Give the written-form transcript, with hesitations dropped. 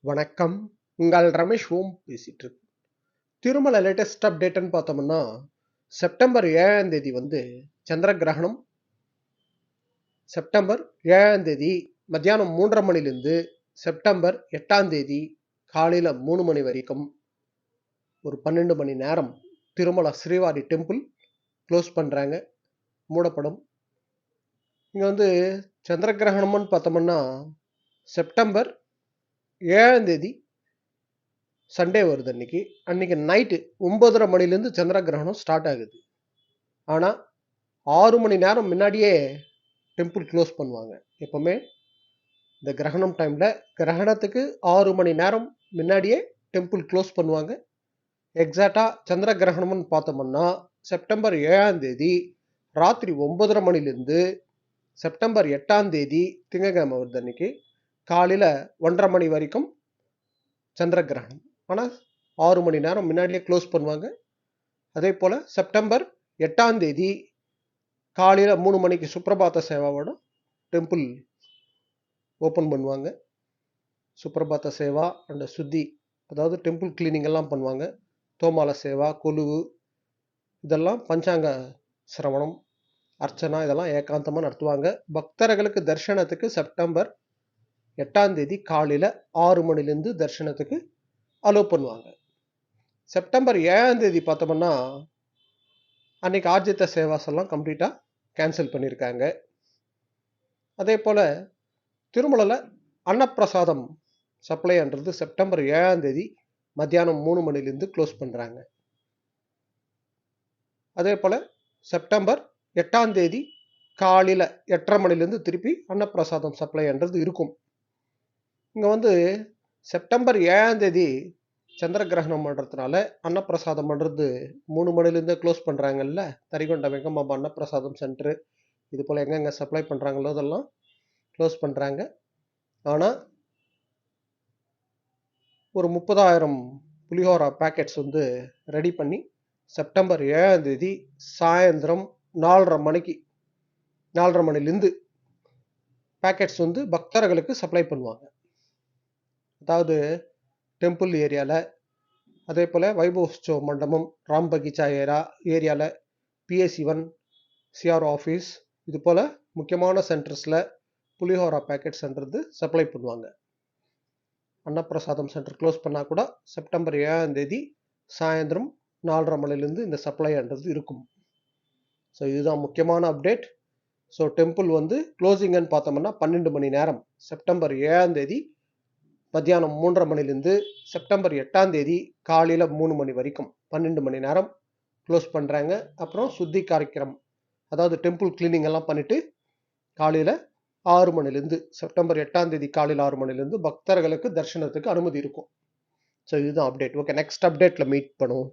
வணக்கம். உங்கள் ரமேஷ் ஓம் பேசிட்டு இருக்கு. திருமலை லேட்டஸ்ட் அப்டேட்னு பார்த்தோம்னா செப்டம்பர் 7ஆம் தேதி சந்திர கிரகணம். செப்டம்பர் 7ஆம் தேதி மத்தியானம் 3:30 மணிலிருந்து செப்டம்பர் 8ஆம் தேதி காலையில 3 மணி வரைக்கும் ஒரு 12 மணி நேரம் திருமலை ஸ்ரீவாரி டெம்பிள் க்ளோஸ் பண்றாங்க, மூடப்படும். இங்க சந்திர கிரகணம்னு பார்த்தோம்னா செப்டம்பர் 7ஆம் தேதி சண்டே வருது. அன்னைக்கு நைட்டு 9:30 மணிலேருந்து சந்திர கிரகணம் ஸ்டார்ட் ஆகுது. ஆனால் 6 மணி நேரம் முன்னாடியே டெம்பிள் க்ளோஸ் பண்ணுவாங்க. எப்பவுமே இந்த கிரகணம் டைமில் கிரகணத்துக்கு 6 மணி நேரம் முன்னாடியே டெம்பிள் க்ளோஸ் பண்ணுவாங்க. எக்ஸாக்டாக சந்திர கிரகணம்னு பார்த்தோம்னா செப்டம்பர் 7ஆம் தேதி ராத்திரி 9:30 மணிலேருந்து செப்டம்பர் 8ஆம் தேதி திங்கட்கிழமை வருது அன்னைக்கு காலையில் 1:30 மணி வரைக்கும் சந்திர கிரகணம். ஆனால் 6 மணி நேரம் முன்னாடியே க்ளோஸ் பண்ணுவாங்க. அதே போல் செப்டம்பர் 8ஆம் தேதி காலையில் 3 மணிக்கு சுப்ரபாத சேவாவோட டெம்பிள் ஓப்பன் பண்ணுவாங்க. சுப்ரபாத சேவா அண்ட் சுத்தி, அதாவது டெம்பிள் கிளீனிங் எல்லாம் பண்ணுவாங்க. தோமால சேவா, கொலுவு, இதெல்லாம் பஞ்சாங்க சிரவணம், அர்ச்சனா இதெல்லாம் ஏகாந்தமாக நடத்துவாங்க. பக்தர்களுக்கு தரிசனத்துக்கு செப்டம்பர் 8ஆம் தேதி காலையில் 6 மணிலேருந்து தரிசனத்துக்கு அலோவ் பண்ணுவாங்க. செப்டம்பர் 7ஆம் தேதி பார்த்தோம்னா அன்னைக்கு ஆர்ஜித்த சேவாஸ் எல்லாம் கம்ப்ளீட்டாக கேன்சல் பண்ணியிருக்காங்க. அதே போல் திருமலையில் அன்னப்பிரசாதம் சப்ளைன்றது செப்டம்பர் 7ஆம் தேதி மத்தியானம் 3 மணிலேருந்து க்ளோஸ் பண்ணுறாங்க. அதே போல் செப்டம்பர் 8ஆம் தேதி காலையில் 8:30 மணிலேருந்து திருப்பி அன்னப்பிரசாதம் சப்ளைன்றது இருக்கும். இங்கே செப்டம்பர் 7ஆம் தேதி சந்திர கிரகணம் பண்ணுறதுனால அன்னப்பிரசாதம் பண்ணுறது 3 மணிலேருந்து க்ளோஸ் பண்ணுறாங்கல்ல. தரிகொண்ட வெங்கம்மாபா அன்னப்பிரசாதம் சென்டரு இது போல் எங்கெங்கே சப்ளை பண்ணுறாங்களோ அதெல்லாம் க்ளோஸ் பண்ணுறாங்க. ஆனால் ஒரு 30,000 புலிஹோரா பேக்கெட்ஸ் ரெடி பண்ணி செப்டம்பர் 7ஆம் தேதி சாயந்தரம் 4:30 மணிலேருந்து பேக்கெட்ஸ் பக்தர்களுக்கு சப்ளை பண்ணுவாங்க. அதாவது டெம்பிள் ஏரியாவில், அதே போல் வைபவோத்சவ மண்டபம், ராம் பகீச்சா ஏரியாவில், பிஎஸ்சி 1, சிஆர்ஓ ஆஃபீஸ், இது போல் முக்கியமான சென்டர்ஸில் புலிஹோரா பேக்கெட்ஸ்ன்றது சப்ளை பண்ணுவாங்க. அன்னப்பிரசாதம் சென்டர் க்ளோஸ் பண்ணால் கூட செப்டம்பர் 7ஆம் தேதி சாயந்தரம் 4:30 மணிலேருந்து இந்த சப்ளைன்றது இருக்கும். ஸோ இதுதான் முக்கியமான அப்டேட். ஸோ டெம்பிள் க்ளோசிங்கன்னு பார்த்தோம்னா 12 மணி நேரம் செப்டம்பர் 7ஆம் தேதி மத்தியானம் 3:30 மணிலேருந்து செப்டம்பர் 8ஆம் தேதி காலையில் 3 மணி வரைக்கும் 12 மணி நேரம் க்ளோஸ் பண்ணுறாங்க. அப்புறம் சுத்தி காரிக்கிரம், அதாவது டெம்பிள் கிளீனிங் எல்லாம் பண்ணிவிட்டு காலையில் 6 மணிலேருந்து செப்டம்பர் 8ஆம் தேதி காலையில் 6 மணிலேருந்து பக்தர்களுக்கு தரிசனத்துக்கு அனுமதி இருக்கும். ஸோ இதுதான் அப்டேட். ஓகே, நெக்ஸ்ட் அப்டேட்டில் மீட் பண்ணுவோம்.